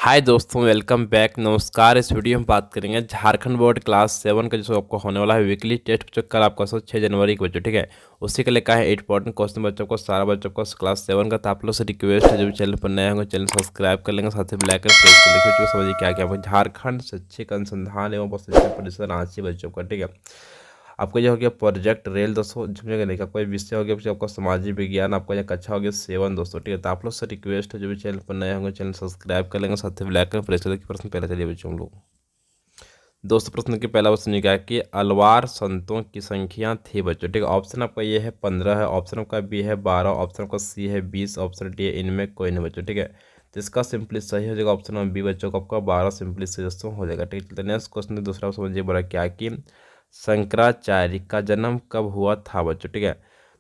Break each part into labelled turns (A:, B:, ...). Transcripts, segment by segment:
A: हाय दोस्तों, welcome back. नमस्कार। इस वीडियो में बात करेंगे झारखंड बोर्ड क्लास 7 का जो आपको होने वाला है वीकली टेस्ट जो कल आपका 6 जनवरी को बच्चों, ठीक है। उसी के लिए का है इंपॉर्टेंट क्वेश्चन बच्चों को, सारा बच्चों को क्लास 7 का। तो आप लोग से रिक्वेस्ट है, जो भी चैनल पर नए होंगे चैनल सब्सक्राइब कर लेंगे, साथ ही बेल आइकन प्रेस कर लिखिए। चूँकि समझिए क्या क्या झारखंड शैक्षिक अनुसंधान एवं प्रशिक्षण परिषद रांची बच्चों का, ठीक है। आपको यह हो गया प्रोजेक्ट रेल दोस्तों, झुमझुम नहीं का कोई विषय हो गया बच्चों आपका सामाजिक विज्ञान, आपका यह कक्षा हो गया 7 दोस्तों, ठीक है। तो आप लोग से रिक्वेस्ट है, जो भी चैनल पर नए होंगे चैनल सब्सक्राइब कर लेंगे, साथ ही बेल आइकन प्रेस कर लेंगे। प्रश्न पहले चलिए बच्चों हम लोग दोस्तों, प्रश्न के पहला क्वेश्चन क्या है कि अलवार संतों की संख्या थी बच्चों, ठीक है। ऑप्शन आपका ये है 15 है, ऑप्शन आपका बी है 12, ऑप्शन आपका सी है 20, ऑप्शन डी है इनमें कोई नहीं बच्चों, ठीक है। तो इसका सिंपली सही हो जाएगा ऑप्शन नंबर बी बच्चों को, आपका 12 सिंपली सही दोस्तों हो जाएगा, ठीक है। नेक्स्ट क्वेश्चन दूसरा समझिए बोला क्या कि शंकराचार्य का जन्म कब हुआ था बच्चों, ठीक है।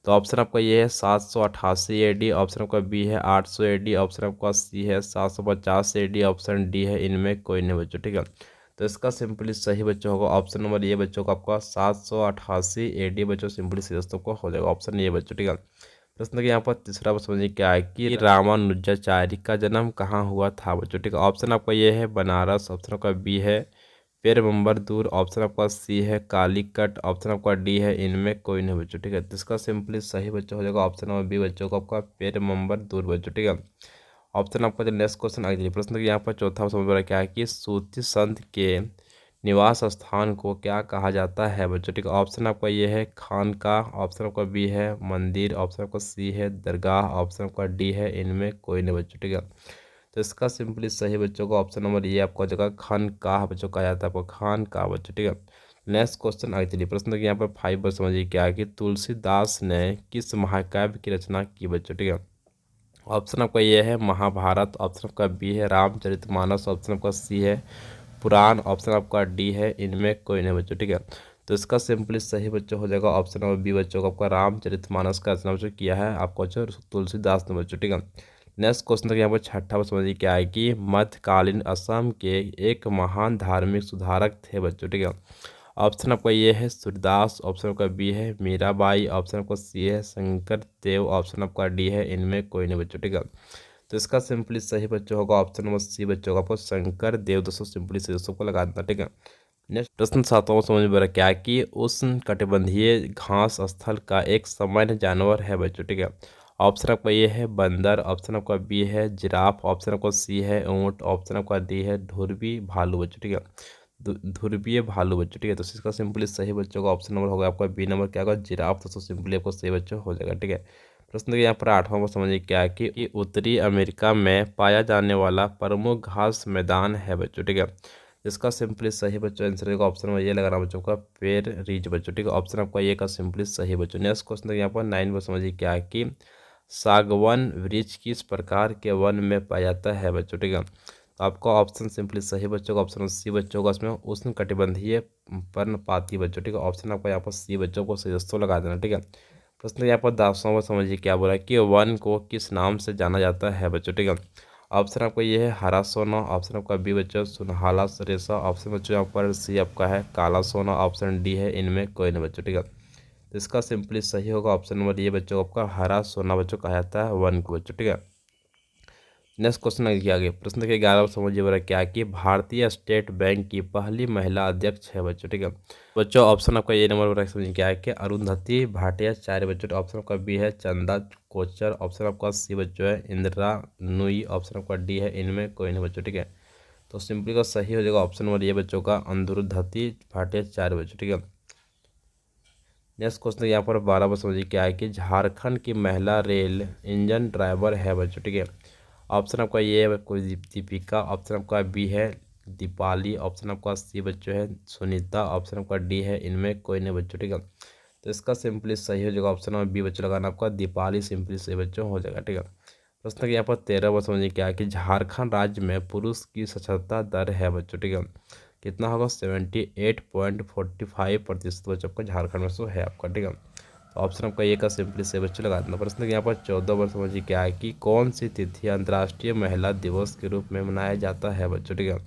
A: तो ऑप्शन आपका ये है 788 AD, ऑप्शन आपका बी है 800 AD, ऑप्शन आपका सी है 750 AD, ऑप्शन डी है इनमें कोई नहीं बच्चों, ठीक है। तो इसका सिंपली सही बच्चों होगा ऑप्शन नंबर ये बच्चों का, आपका 788 AD बच्चों सिंपली सही दोस्तों को हो जाएगा ऑप्शन ये बच्चों, ठीक है। प्रश्न के यहाँ पर तीसरा समझिए क्या है कि रामानुजाचार्य का जन्म कहाँ हुआ था बच्चों, ठीक है। ऑप्शन आपका ये है बनारस, ऑप्शन आपका बी है पेरम्बलूर, ऑप्शन आपका सी है कालीकट, ऑप्शन आपका डी है इनमें कोई नहीं बच्चों, ठीक है। तो इसका सिंपली सही बच्चों हो जाएगा ऑप्शन नंबर बी बच्चों को, आपका पेरम्बलूर बच्चों, ठीक है। ऑप्शन आपका जो नेक्स्ट क्वेश्चन आगे प्रश्न के यहाँ पर चौथा समझ रहा क्या है कि सूती संत के निवास स्थान को क्या कहा जाता है बच्चों, ठीक है। ऑप्शन आपका ये है खानकाह, ऑप्शन आपका बी है मंदिर, ऑप्शन आपका सी है दरगाह, ऑप्शन आपका डी है इनमें कोई नहीं बच्चों, ठीक है। तो इसका सिंपली सही बच्चों को ऑप्शन नंबर ये आपको जगह खानकाह बच्चों कहा जाता है, आपको खानकाह बच्चों, ठीक है। नेक्स्ट क्वेश्चन आगे चलिए प्रश्न के यहाँ पर 5 पर समझिए क्या है कि तुलसीदास ने किस महाकाव्य की रचना की बच्चों, ठीक है। ऑप्शन आपका ये है महाभारत, ऑप्शन आपका बी है रामचरितमानस, ऑप्शन आपका सी है पुराण, ऑप्शन आपका डी है इनमें कोई नहीं बच्चों, ठीक है। तो इसका सिंपली सही बच्चों हो जाएगा ऑप्शन नंबर बी बच्चों को, आपका रामचरितमानस का रचना बच्चों किया है आपको बच्चों तुलसीदास ने बच्चों, ठीक है। नेक्स्ट क्वेश्चन तक यहाँ पर छठा पर समझिए क्या है कि मध्यकालीन असम के एक महान धार्मिक सुधारक थे बच्चों, ठीक है। ऑप्शन आपका ये है सूरदास, ऑप्शन आपका बी है मीराबाई, ऑप्शन आपका सी है शंकर देव, ऑप्शन आपका डी है इनमें कोई नहीं बच्चों, ठीक है। तो इसका सिंपली सही बच्चों होगा ऑप्शन नंबर सी बच्चों का, आपको शंकर देव दोस्तों सिंपली सही दोस्तों को लगा देना, ठीक है। नेक्स्ट प्रश्न सातवां समझ में क्या है कि उष्ण कटिबंधीय घास स्थल का एक सामान्य जानवर है बच्चों, ठीक है। ऑप्शन आपका ये है बंदर, ऑप्शन आपका बी है जिराफ, ऑप्शन आपका सी है ऊंट, ऑप्शन आपका डी है ध्रुवी भालू बच्चों, ठीक है। ध्रुवीय भालू बच्चों, ठीक है। तो इसका सिंपली सही बच्चों का ऑप्शन नंबर होगा आपका बी नंबर क्या होगा जिराफ, तो सिंपली आपको सही बच्चों हो जाएगा, ठीक है। प्रश्न यहाँ पर आठवां को समझिए क्या है कि उत्तरी अमेरिका में पाया जाने वाला प्रमुख घास मैदान है बच्चों, ठीक है। इसका सिंपली सही बच्चों आंसर का ऑप्शन में ये लगाना बच्चों का पेर रीच बच्चों, ठीक है। ऑप्शन आपका ये का सिंपली सही बच्चों। नेक्स्ट क्वेश्चन यहाँ पर 9 पर समझिए क्या है कि सागवन वृक्ष किस प्रकार के वन में पाया जाता है बच्चों, ठीक है। तो आपका ऑप्शन सिंपली सही बच्चों का ऑप्शन सी बच्चों का, इसमें उष्ण कटिबंधीय पर्णपाती बच्चों, ठीक है। ऑप्शन आपका यहाँ पर सी बच्चों को सही दोस्तों लगा देना, ठीक है। प्रश्न यहाँ पर 10वां पर समझिए क्या बोला है कि वन को किस नाम से जाना जाता है बच्चों, ठीक है। ऑप्शन आपका ये है हरा सोना, ऑप्शन आपका बी बच्चों सुनहला रेशा, ऑप्शन बच्चों यहाँ पर सी आपका है काला सोना, ऑप्शन डी है इनमें कोई नहीं बच्चों, ठीक है। तो इसका सिंपली सही होगा ऑप्शन नंबर ये बच्चों को, आपका हरा सोना बच्चों कहा जाता है वन को बच्चों, ठीक है। नेक्स्ट क्वेश्चन देखिए आगे प्रश्न के 11 समझिए बड़ा क्या कि भारतीय स्टेट बैंक की पहली महिला अध्यक्ष है बच्चों, ठीक है। बच्चों ऑप्शन आपका ये नंबर बड़ा समझिए क्या है कि अरुंधति भट्टाचार्य बच्चों, ऑप्शन आपका बी है चंदा कोचर, ऑप्शन आपका सी बच्चों है इंदिरा नुई, ऑप्शन आपका डी है इनमें कोई नहीं बच्चों, ठीक है। तो सिंपली का सही हो जाएगा ऑप्शन नंबर ये बच्चों का अरुंधति भट्टाचार्य बच्चों, ठीक है। नेक्स्ट क्वेश्चन यहाँ पर 12 पर समझिए क्या है कि झारखंड की महिला रेल इंजन ड्राइवर है बच्चों, ठीक है। ऑप्शन आपका ये है कोई दीपिका, ऑप्शन आपका बी है दीपाली, ऑप्शन आपका सी बच्चों है सुनीता, ऑप्शन आपका डी है इनमें कोई नहीं बच्चों, ठीक है। तो इसका सिंपली सही हो जाएगा ऑप्शन नंबर बी बच्चों लगाना आपका दीपाली सिंपली सही बच्चों हो जाएगा, ठीक है। प्रश्न के यहाँ पर 13 पर समझिए क्या है कि झारखंड राज्य में पुरुष की साक्षरता दर है बच्चों, ठीक है। कितना होगा 78.45% बच्चों आपका झारखंड में सो है आपका, ठीक है। तो ऑप्शन आपका ये का सिंपली से बच्चों लगा देना। प्रश्न यहाँ पर 14 पर समझिए क्या है कि कौन सी तिथि अंतर्राष्ट्रीय महिला दिवस के रूप में मनाया जाता है बच्चों, ठीक है।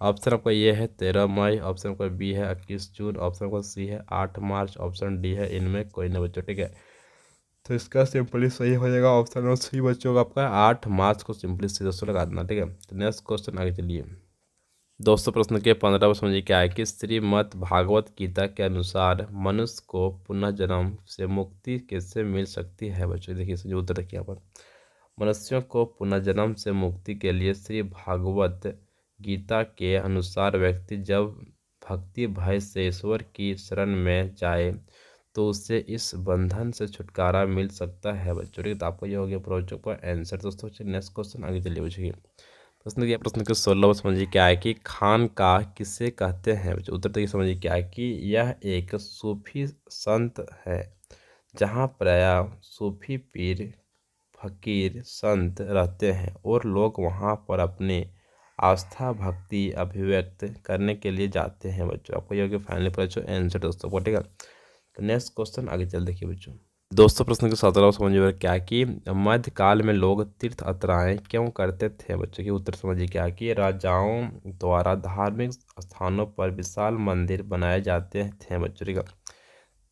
A: ऑप्शन आपका ये है 13 मई, ऑप्शन आपका बी है 21 जून, ऑप्शन आपका सी है 8 मार्च, ऑप्शन डी है इनमें कोई नहीं बच्चों, ठीक है। तो इसका सिंपली सही हो जाएगा ऑप्शन और सही बच्चों का आपका 8 मार्च को सिंपली सही दोस्तों लगा देना। ठीक है, तो नेक्स्ट क्वेश्चन आगे चलिए दोस्तों। प्रश्न के 15 समझिए क्या है कि श्रीमद् भागवत गीता के अनुसार मनुष्य को पुनः जन्म से मुक्ति कैसे मिल सकती है। बच्चों देखिए इसमें उत्तर देखिए यहाँ पर, मनुष्यों को पुनर्जन्म से मुक्ति के लिए श्री भागवत गीता के अनुसार व्यक्ति जब भक्ति भय से ईश्वर की शरण में जाए तो उसे इस बंधन से छुटकारा मिल सकता है। बच्चों ठीक, तो आपको ये हो गया प्रोजेक्ट का आंसर दोस्तों। नेक्स्ट क्वेश्चन आगे चलिए बच्चों। प्रश्न के 16 समझिए क्या है कि खानका किसे कहते हैं। उत्तर देखिए समझिए क्या है कि यह एक सूफी संत है जहाँ प्रायः सूफी पीर फकीर संत रहते हैं और लोग वहाँ पर अपनी आस्था भक्ति अभिव्यक्त करने के लिए जाते हैं। बच्चों आपको ये होगा फाइनली बच्चों आंसर दोस्तों को। ठीक है, तो नेक्स्ट क्वेश्चन आगे चल देखिए बच्चों। दोस्तों प्रश्न के 17 समझिए क्या कि मध्यकाल में लोग तीर्थ यात्राएं क्यों करते थे। बच्चों के उत्तर समझिए क्या कि राजाओं द्वारा धार्मिक स्थानों पर विशाल मंदिर बनाए जाते थे। बच्चों का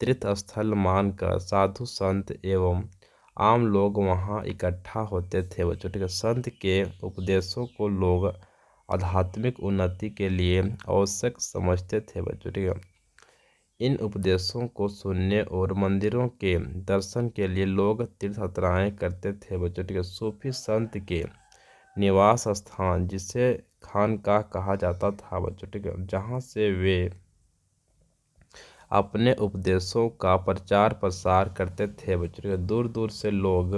A: तीर्थ स्थल मानकर साधु संत एवं आम लोग वहां इकट्ठा होते थे। बच्चों ठीक है, संत के उपदेशों को लोग आध्यात्मिक उन्नति के लिए आवश्यक समझते थे। बच्चों ठीक है, इन उपदेशों को सुनने और मंदिरों के दर्शन के लिए लोग तीर्थ यात्राएं करते थे। बच्चों ठीक है, सूफी संत के निवास स्थान जिसे खानकाह कहा जाता था। बच्चों ठीक है, जहाँ से वे अपने उपदेशों का प्रचार प्रसार करते थे। बच्चों ठीक है, दूर दूर से लोग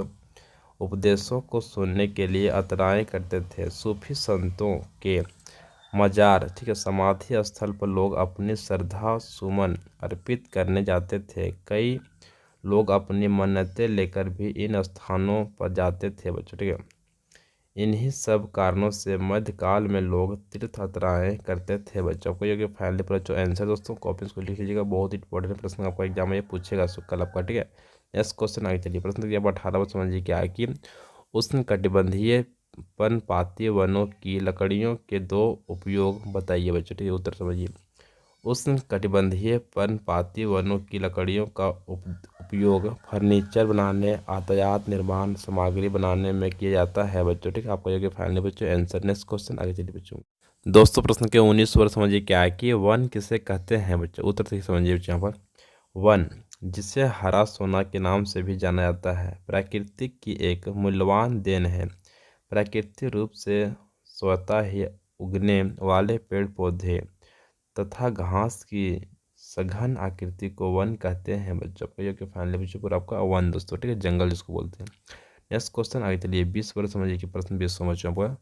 A: उपदेशों को सुनने के लिए यात्राएं करते थे। सूफी संतों के मजार ठीक है समाधि स्थल पर लोग अपनी श्रद्धा सुमन अर्पित करने जाते थे। कई लोग अपनी मन्नतें लेकर भी इन स्थानों पर जाते थे। बच्चों ठीक है, इन्हीं सब कारणों से मध्यकाल में लोग तीर्थ यात्राएं करते थे। बच्चों को ये फाइनली पर जो आंसर दोस्तों कॉपी को लिख लीजिएगा, बहुत इंपॉर्टेंट प्रश्न आपका एग्जाम में ये पूछेगा कल आपका। ठीक है, नेक्स्ट क्वेश्चन आगे चलिए। प्रश्न नंबर 18 समझिए क्या है कि उष्णकटिबंधीय पर्णपाती वनों की लकड़ियों के दो उपयोग बताइए। बच्चों ठीक है, उत्तर समझिए। उष्णकटिबंधीय पर्णपाती वनों की लकड़ियों का उपयोग फर्नीचर बनाने यातायात निर्माण सामग्री बनाने में किया जाता है। बच्चों ठीक है, आपको ये फाइनली बच्चों आंसर। नेक्स्ट क्वेश्चन आगे चलिए बच्चों। दोस्तों प्रश्न के 19 वर्ष समझिए क्या है कि वन किसे कहते हैं। बच्चों उत्तर से समझिए बच्चों यहाँ पर, वन जिसे हरा सोना के नाम से भी जाना जाता है प्रकृति की एक मूल्यवान देन है। प्राकृतिक रूप से स्वतः ही उगने वाले पेड़ पौधे तथा घास की सघन आकृति को वन कहते हैं। बच्चों को ये फाइनली बच्चों पर आपका वन दोस्तों ठीक है, जंगल जिसको बोलते हैं। नेक्स्ट क्वेश्चन आगे चलिए। 20 वर्ष समझिए कि प्रश्न 20 बच्चों पर,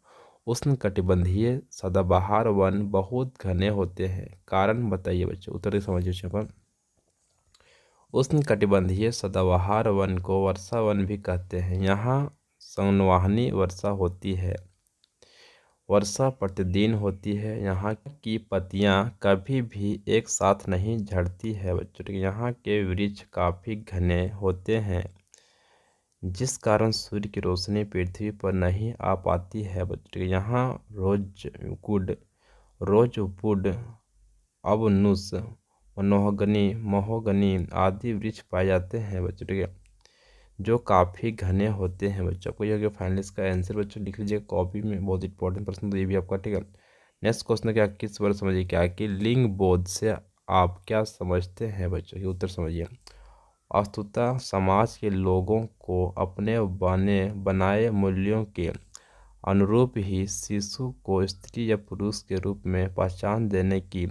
A: उष्णकटिबंधीय सदाबहार वन बहुत घने होते हैं, कारण बताइए। बच्चों उत्तर समझिए बच्चों पर, उष्णकटिबंधीय सदाबहार वन को वर्षा वन भी कहते हैं। यहाँ संवहनी वर्षा होती है, वर्षा प्रतिदिन होती है। यहाँ की पत्तियाँ कभी भी एक साथ नहीं झड़ती है। बच्चों यहाँ के वृक्ष काफ़ी घने होते हैं जिस कारण सूर्य की रोशनी पृथ्वी पर नहीं आ पाती है। बच्चों यहाँ रोजवुड अबनुस महोगनी आदि वृक्ष पाए जाते हैं। बच्चों ठीक है, जो काफ़ी घने होते हैं। बच्चों को ये फाइनली इसका आंसर बच्चों लिख लीजिए कॉपी में, बहुत इंपॉर्टेंट प्रश्न तो ये भी आपका। ठीक है, नेक्स्ट क्वेश्चन क्या किस वर्ड समझिए क्या है कि लिंग बोध से आप क्या समझते हैं। बच्चों के उत्तर समझिए। वस्तुतः समाज के लोगों को अपने बनाए मूल्यों के अनुरूप ही शिशु को स्त्री या पुरुष के रूप में पहचान देने की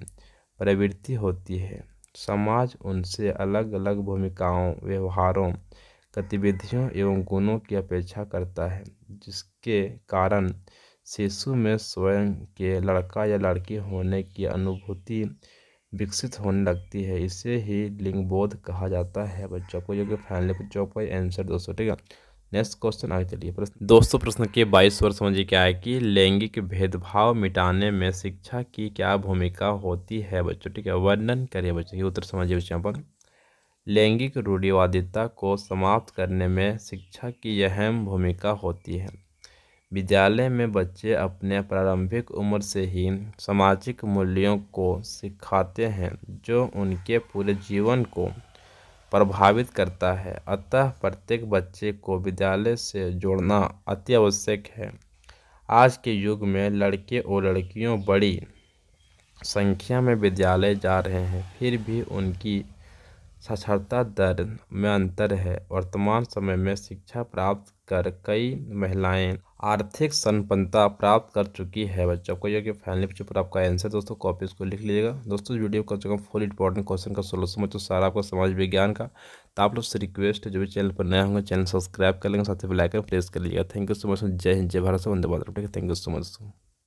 A: प्रवृत्ति होती है। समाज उनसे अलग अलग भूमिकाओं व्यवहारों गतिविधियों एवं गुणों की अपेक्षा करता है, जिसके कारण शिशु में स्वयं के लड़का या लड़की होने की अनुभूति विकसित होने लगती है। इसे ही लिंगबोध कहा जाता है। बच्चों को ये फाइनली बच्चों को आंसर दोस्तों ठीक है। नेक्स्ट क्वेश्चन आगे चलिए। दोस्तों प्रश्न के 22 वर्ष समझिए क्या है कि लैंगिक भेदभाव मिटाने में शिक्षा की क्या भूमिका होती है। बच्चों ठीक है, वर्णन करिए। बच्चों के उत्तर समझिए बच्चों पर, लैंगिक रूढ़िवादिता को समाप्त करने में शिक्षा की अहम भूमिका होती है। विद्यालय में बच्चे अपने प्रारंभिक उम्र से ही सामाजिक मूल्यों को सिखाते हैं जो उनके पूरे जीवन को प्रभावित करता है। अतः प्रत्येक बच्चे को विद्यालय से जोड़ना अति आवश्यक है। आज के युग में लड़के और लड़कियों बड़ी संख्या में विद्यालय जा रहे हैं, फिर भी उनकी साक्षरता दर में अंतर है। वर्तमान समय में शिक्षा प्राप्त कर कई महिलाएं आर्थिक संपन्नता प्राप्त कर चुकी है। बच्चों को यह कि फाइनली बच्चों पर आपका आंसर दोस्तों कॉपी इसको लिख लीजिएगा। दोस्तों वीडियो कर चुका फुल इंपॉर्टेंट क्वेश्चन का सोल्यूशन में तो सारा आपको समाज विज्ञान का। तो आप लोग से रिक्वेस्ट है, जो भी चैनल पर नए होंगे चैनल सब्सक्राइब कर लेंगे, साथ ही बेल आइकन प्रेस कर लीजिएगा। Thank you so much. जय हिंद, जय भारत, वंदे मातरम। ठीक है, थैंक यू सो मच।